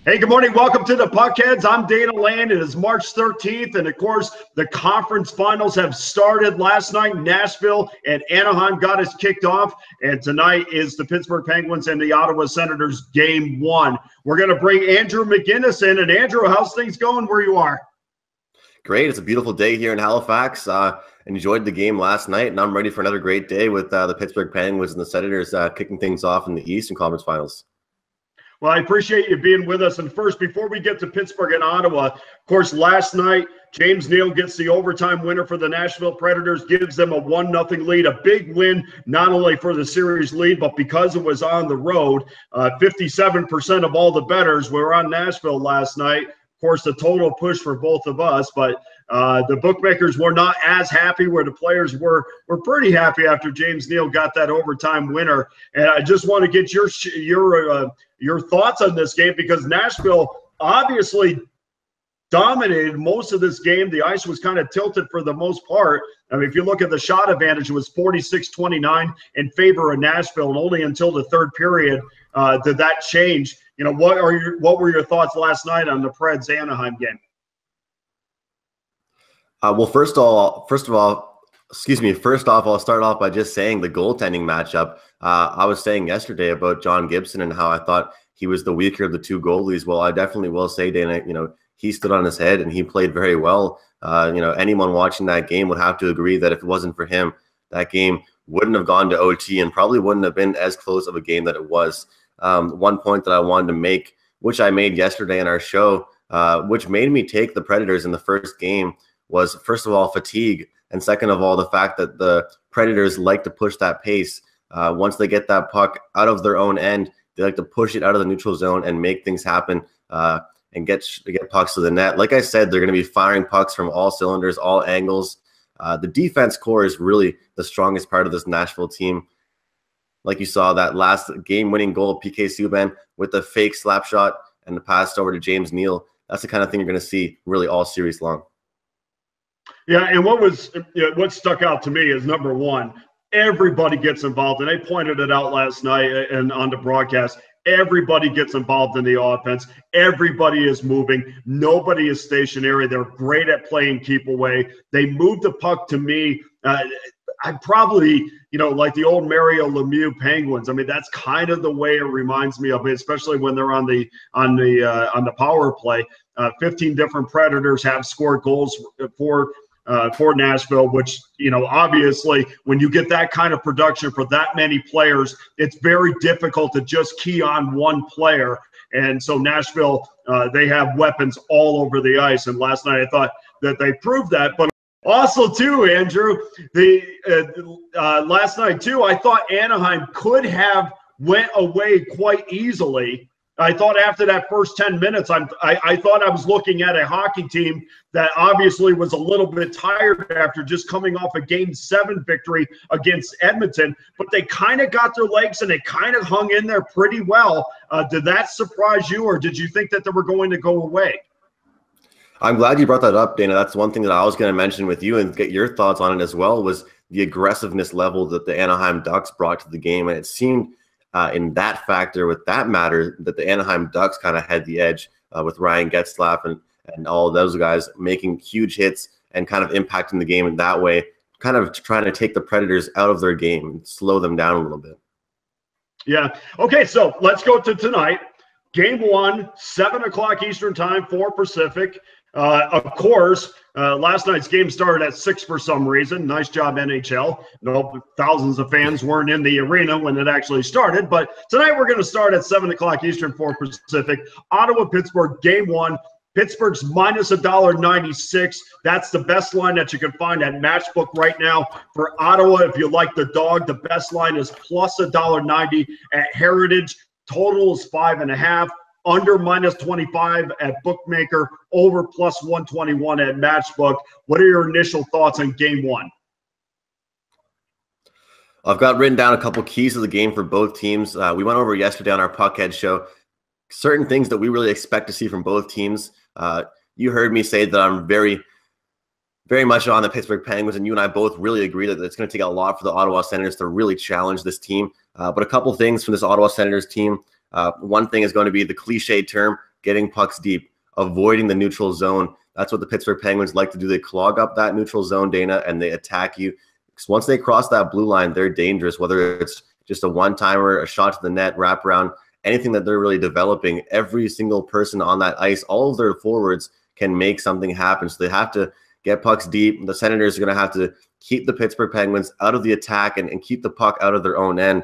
Hey, good morning. Welcome to the Puckheads. I'm Dana Land. It is March 13th, and of course, the conference finals have started last night. Nashville and Anaheim got us kicked off, and tonight is the Pittsburgh Penguins and the Ottawa Senators game one. We're going to bring Andrew McInnis in. And Andrew, how's things going where you are? Great. It's a beautiful day here in Halifax. Enjoyed the game last night, and I'm ready for another great day with the Pittsburgh Penguins and the Senators kicking things off in the Eastern Conference Finals. Well, I appreciate you being with us. And first, before we get to Pittsburgh and Ottawa, of course, last night, James Neal gets the overtime winner for the Nashville Predators, gives them a 1-0 lead, a big win, not only for the series lead, but because it was on the road. 57% of all the bettors were on Nashville last night. Of course, the total push for both of us, but the bookmakers were not as happy, where the players were pretty happy after James Neal got that overtime winner. And I just want to get your thoughts on this game, because Nashville obviously dominated most of this game. The ice was kind of tilted for the most part. I mean, if you look at the shot advantage, it was 46-29 in favor of Nashville, and only until the third period did that change. You know, what were your thoughts last night on the Preds Anaheim game? Well, first off, I'll start off by just saying the goaltending matchup. I was saying yesterday about John Gibson and how I thought he was the weaker of the two goalies. Well, I definitely will say, Dana, he stood on his head and he played very well. Anyone watching that game would have to agree that if it wasn't for him, that game wouldn't have gone to OT and probably wouldn't have been as close of a game that it was. One point that I wanted to make, which I made yesterday in our show, which made me take the Predators in the first game, was first of all fatigue, and second of all the fact that the Predators like to push that pace. Once they get that puck out of their own end, they like to push it out of the neutral zone and make things happen and get pucks to the net. Like I said, they're going to be firing pucks from all cylinders, all angles. The defense core is really the strongest part of this Nashville team. Like you saw that last game-winning goal, PK Subban with the fake slap shot and the pass over to James Neal. That's the kind of thing you're going to see really all series long. Yeah, and what stuck out to me is, number one, everybody gets involved, and they pointed it out last night and on the broadcast. Everybody gets involved in the offense. Everybody is moving. Nobody is stationary. They're great at playing keep away. They moved the puck to me. I probably, like the old Mario Lemieux Penguins. I mean, that's kind of the way it reminds me of it, especially when they're on the power play. 15 different Predators have scored goals for Nashville, which, obviously when you get that kind of production for that many players, it's very difficult to just key on one player. And so Nashville, they have weapons all over the ice. And last night I thought that they proved that. But also, too, Andrew, last night, too, I thought Anaheim could have went away quite easily. I thought after that first 10 minutes, I thought I was looking at a hockey team that obviously was a little bit tired after just coming off a Game 7 victory against Edmonton. But they kind of got their legs and they kind of hung in there pretty well. Did that surprise you, or did you think that they were going to go away? I'm glad you brought that up, Dana. That's one thing that I was going to mention with you and get your thoughts on it as well, was the aggressiveness level that the Anaheim Ducks brought to the game. And it seemed in that factor, with that matter, that the Anaheim Ducks kind of had the edge with Ryan Getzlaf and all of those guys making huge hits and kind of impacting the game in that way, kind of trying to take the Predators out of their game and slow them down a little bit. Yeah. Okay, so let's go to tonight. Game one, 7 o'clock Eastern time, 4 Pacific. Of course, last night's game started at 6 for some reason. Nice job, NHL. No, thousands of fans weren't in the arena when it actually started. But tonight we're going to start at 7 o'clock Eastern, 4 Pacific. Ottawa, Pittsburgh, game one. Pittsburgh's minus $1.96. That's the best line that you can find at Matchbook right now. For Ottawa, if you like the dog, the best line is plus $1.90 at Heritage. Total is 5.5. Under minus 25 at Bookmaker, over plus 121 at Matchbook. What are your initial thoughts on game one? I've got written down a couple keys of the game for both teams. We went over yesterday on our Puckhead show certain things that we really expect to see from both teams. You heard me say that I'm very much on the Pittsburgh Penguins, and you and I both really agree that it's going to take a lot for the Ottawa Senators to really challenge this team. But a couple things from this Ottawa Senators team. One thing is going to be the cliche term, getting pucks deep, avoiding the neutral zone. That's what the Pittsburgh Penguins like to do. They clog up that neutral zone, Dana, and they attack you. Because once they cross that blue line, they're dangerous, whether it's just a one-timer, a shot to the net, wraparound, anything that they're really developing. Every single person on that ice, all of their forwards can make something happen. So they have to get pucks deep. The Senators are going to have to keep the Pittsburgh Penguins out of the attack and keep the puck out of their own end.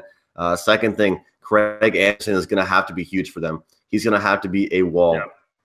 Second thing, Craig Anderson is going to have to be huge for them. He's going to have to be a wall,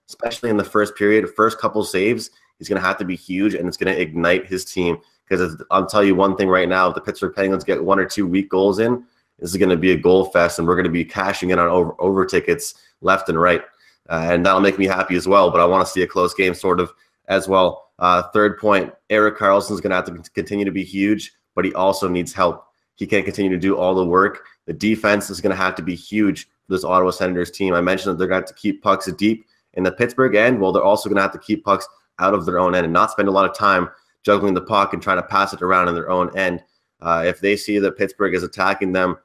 especially in the first period, first couple saves. He's going to have to be huge, and it's going to ignite his team. Because I'll tell you one thing right now, if the Pittsburgh Penguins get 1 or 2 weak goals in, this is going to be a goal fest, and we're going to be cashing in on over tickets left and right. And that'll make me happy as well, but I want to see a close game sort of as well. Third point, Erik Karlsson is going to have to continue to be huge, but he also needs help. He can't continue to do all the work. The defense is going to have to be huge for this Ottawa Senators team. I mentioned that they're going to have to keep pucks deep in the Pittsburgh end. Well, they're also going to have to keep pucks out of their own end and not spend a lot of time juggling the puck and trying to pass it around in their own end. If they see that Pittsburgh is attacking them,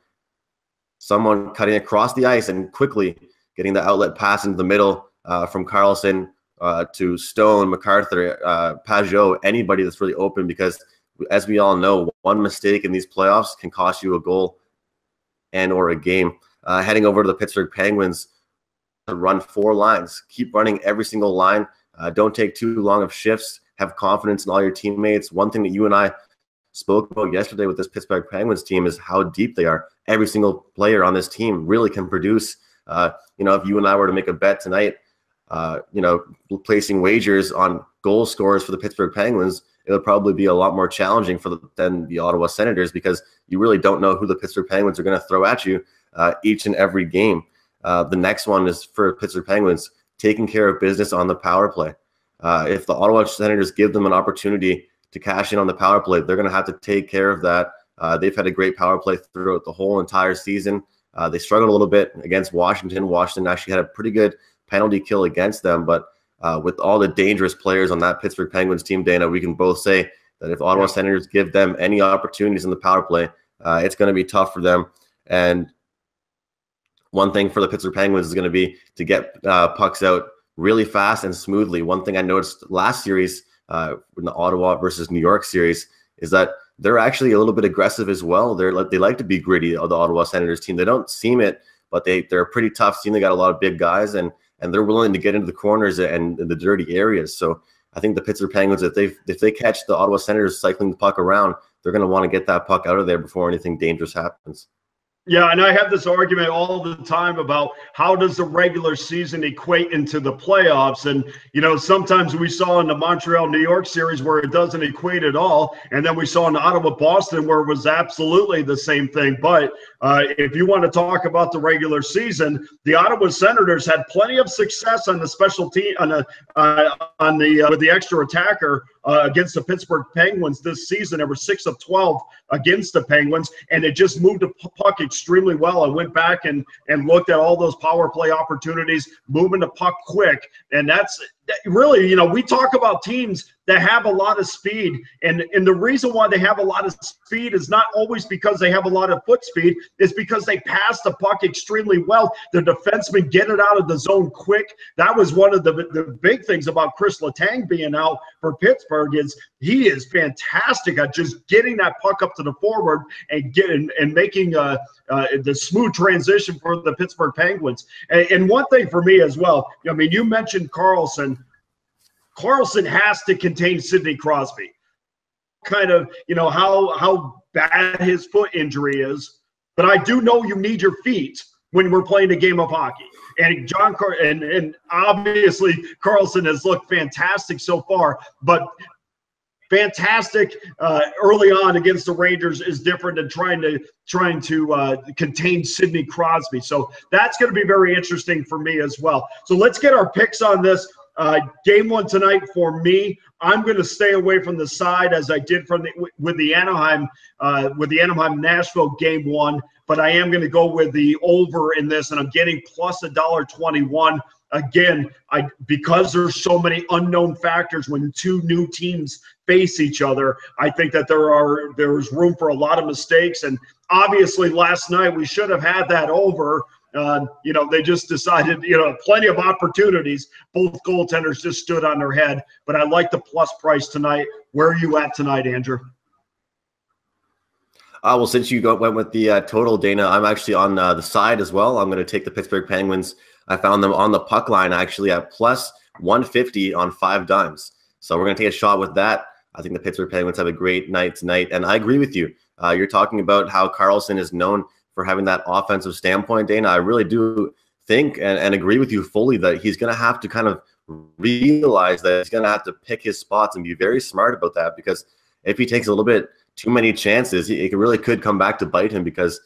someone cutting across the ice and quickly getting the outlet pass into the middle from Karlsson to Stone, MacArthur, Pajot, anybody that's really open, because as we all know, one mistake in these playoffs can cost you a goal and or a game. Heading over to the Pittsburgh Penguins, run 4 lines. Keep running every single line. Don't take too long of shifts. Have confidence in all your teammates. One thing that you and I spoke about yesterday with this Pittsburgh Penguins team is how deep they are. Every single player on this team really can produce. If you and I were to make a bet tonight, placing wagers on goal scorers for the Pittsburgh Penguins, it would probably be a lot more challenging than the Ottawa Senators, because you really don't know who the Pittsburgh Penguins are going to throw at you each and every game. The next one is for Pittsburgh Penguins, taking care of business on the power play. If the Ottawa Senators give them an opportunity to cash in on the power play, they're going to have to take care of that. They've had a great power play throughout the whole entire season. They struggled a little bit against Washington. Washington actually had a pretty good penalty kill against them, but with all the dangerous players on that Pittsburgh Penguins team, Dana, we can both say that if Ottawa Senators give them any opportunities in the power play, it's going to be tough for them. And one thing for the Pittsburgh Penguins is going to be to get pucks out really fast and smoothly. One thing I noticed last series in the Ottawa versus New York series is that they're actually a little bit aggressive as well. They like to be gritty, the Ottawa Senators team. They don't seem it, but they're a pretty tough team. They got a lot of big guys, and they're willing to get into the corners and the dirty areas. So I think the Pittsburgh Penguins, if they catch the Ottawa Senators cycling the puck around, they're going to want to get that puck out of there before anything dangerous happens. Yeah, and I have this argument all the time about how does the regular season equate into the playoffs. And, sometimes we saw in the Montreal-New York series where it doesn't equate at all. And then we saw in Ottawa-Boston where it was absolutely the same thing. But if you want to talk about the regular season, the Ottawa Senators had plenty of success on the special team, with the extra attacker against the Pittsburgh Penguins this season. There were 6 of 12 against the Penguins, and it just moved the puck extremely well. I went back and looked at all those power play opportunities, moving the puck quick, and that's really, we talk about teams that have a lot of speed, and the reason why they have a lot of speed is not always because they have a lot of foot speed. It's because they pass the puck extremely well. The defensemen get it out of the zone quick. That was one of the big things about Chris Letang being out for Pittsburgh, is he is fantastic at just getting that puck up to the forward and making the smooth transition for the Pittsburgh Penguins. And one thing for me as well, you mentioned Karlsson. Karlsson has to contain Sidney Crosby. Kind of, how bad his foot injury is. But I do know you need your feet when we're playing a game of hockey. And and obviously Karlsson has looked fantastic so far, but fantastic early on against the Rangers is different than trying to contain Sidney Crosby. So that's going to be very interesting for me as well. So let's get our picks on this. Game 1 tonight for me, I'm going to stay away from the side as I did with the Anaheim Nashville game 1, but I am going to go with the over in this, and I'm getting plus $1.21. Again, because there's so many unknown factors when 2 new teams face each other, I think that there's room for a lot of mistakes. And obviously last night we should have had that over. They just decided, plenty of opportunities. Both goaltenders just stood on their head. But I like the plus price tonight. Where are you at tonight, Andrew? Well, since you went with the total, Dana, I'm actually on the side as well. I'm going to take the Pittsburgh Penguins. I found them on the puck line actually at plus 150 on 5 dimes. So we're going to take a shot with that. I think the Pittsburgh Penguins have a great night tonight. And I agree with you. You're talking about how Karlsson is known for having that offensive standpoint, Dana. I really do think and agree with you fully that he's going to have to kind of realize that he's going to have to pick his spots and be very smart about that, because if he takes a little bit too many chances, it really could come back to bite him, because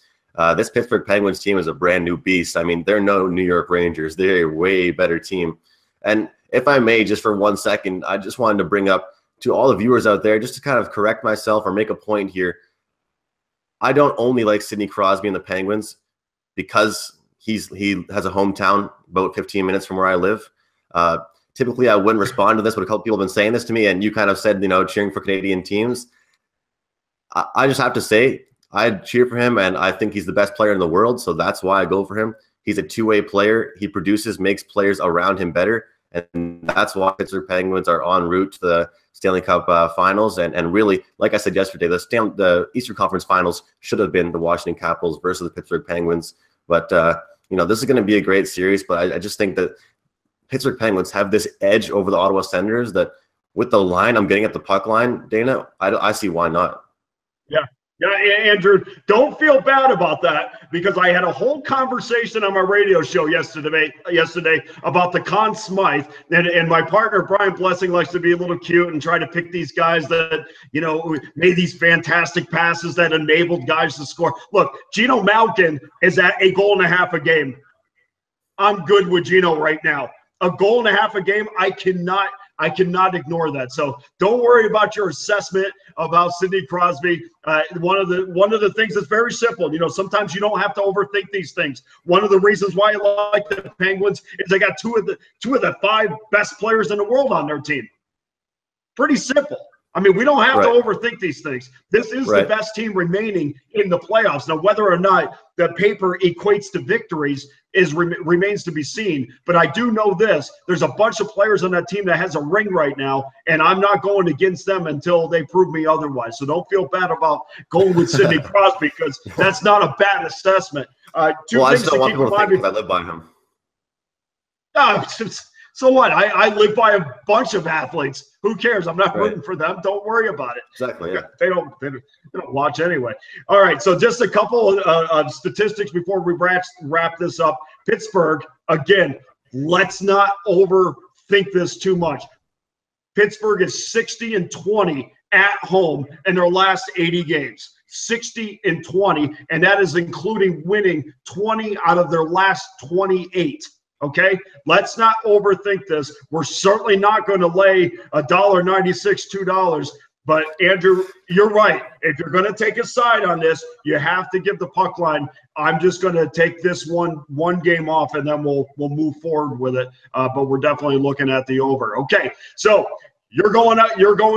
this Pittsburgh Penguins team is a brand new beast. I mean, they're no New York Rangers. They're a way better team. And if I may, just for 1 second, I just wanted to bring up to all the viewers out there, just to kind of correct myself or make a point here. I don't only like Sidney Crosby and the Penguins because he has a hometown about 15 minutes from where I live. Typically, I wouldn't respond to this, but a couple people have been saying this to me, and you kind of said, cheering for Canadian teams. I just have to say, I cheer for him, and I think he's the best player in the world, so that's why I go for him. He's a two-way player. He produces, makes players around him better, and that's why Pittsburgh Penguins are en route to the Stanley Cup Finals. And really, like I said yesterday, the Eastern Conference Finals should have been the Washington Capitals versus the Pittsburgh Penguins. But, this is going to be a great series, but I just think that Pittsburgh Penguins have this edge over the Ottawa Senators that with the line I'm getting at the puck line, Dana, I see why not. Yeah, Andrew, don't feel bad about that, because I had a whole conversation on my radio show yesterday about the Conn Smythe, and my partner Brian Blessing likes to be a little cute and try to pick these guys that, made these fantastic passes that enabled guys to score. Look, Geno Malkin is at 1.5 goals a game. I'm good with Geno right now. 1.5 goals a game, I cannot ignore that. So don't worry about your assessment about Sidney Crosby. One of the things that's very simple. Sometimes you don't have to overthink these things. One of the reasons why I like the Penguins is they got two of the 5 best players in the world on their team. Pretty simple. I mean, we don't have to overthink these things. This is the best team remaining in the playoffs. Now, whether or not the paper equates to victories remains to be seen. But I do know this. There's a bunch of players on that team that has a ring right now, and I'm not going against them until they prove me otherwise. So don't feel bad about going with Sidney Crosby, because that's not a bad assessment. I just don't want people to think I live by him. So what? I live by a bunch of athletes. Who cares? I'm not rooting for them. Don't worry about it. Exactly. Yeah. They don't watch anyway. All right. So just a couple of statistics before we wrap this up. Pittsburgh, again, let's not overthink this too much. Pittsburgh is 60-20 at home in their last 80 games. 60-20, and that is including winning 20 out of their last 28. Okay, let's not overthink this. We're certainly not going to lay $1.96, $2. But Andrew, you're right. If you're going to take a side on this, you have to give the puck line. I'm just going to take this one game off, and then we'll move forward with it. But we're definitely looking at the over. Okay, so you're going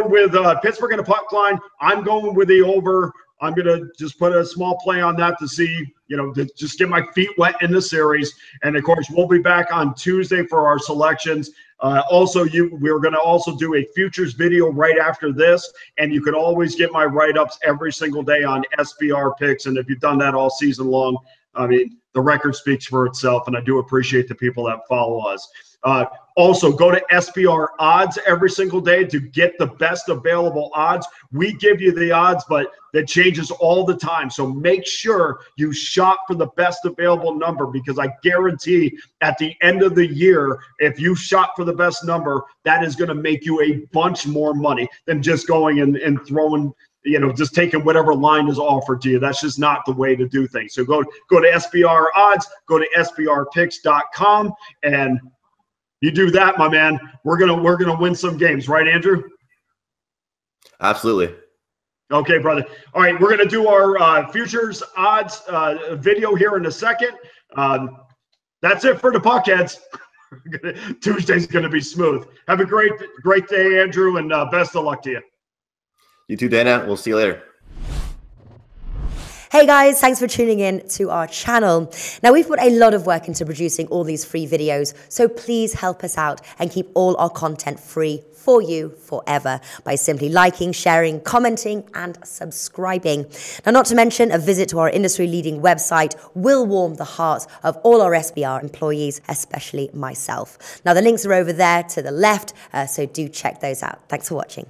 with Pittsburgh and the puck line. I'm going with the over. I'm going to just put a small play on that to see, to just get my feet wet in the series. And, of course, we'll be back on Tuesday for our selections. We're going to also do a futures video right after this. And you can always get my write-ups every single day on SBR picks. And if you've done that all season long, I mean, the record speaks for itself. And I do appreciate the people that follow us. Also, go to SBR odds every single day to get the best available odds. We give you the odds, but that changes all the time. So make sure you shop for the best available number, because I guarantee at the end of the year, if you shop for the best number, that is going to make you a bunch more money than just going and throwing, just taking whatever line is offered to you. That's just not the way to do things. So go to SBR odds, go to SBRpicks.com, and you do that, my man. We're gonna win some games, right, Andrew? Absolutely. Okay, brother. All right, we're gonna do our futures odds video here in a second. That's it for the Puckheads. Tuesday's gonna be smooth. Have a great day, Andrew, and best of luck to you. You too, Dana. We'll see you later. Hey guys, thanks for tuning in to our channel. Now we've put a lot of work into producing all these free videos, so please help us out and keep all our content free for you forever by simply liking, sharing, commenting and subscribing. Now, not to mention, a visit to our industry-leading website will warm the hearts of all our SBR employees, especially myself. Now, the links are over there to the left, so do check those out. Thanks for watching.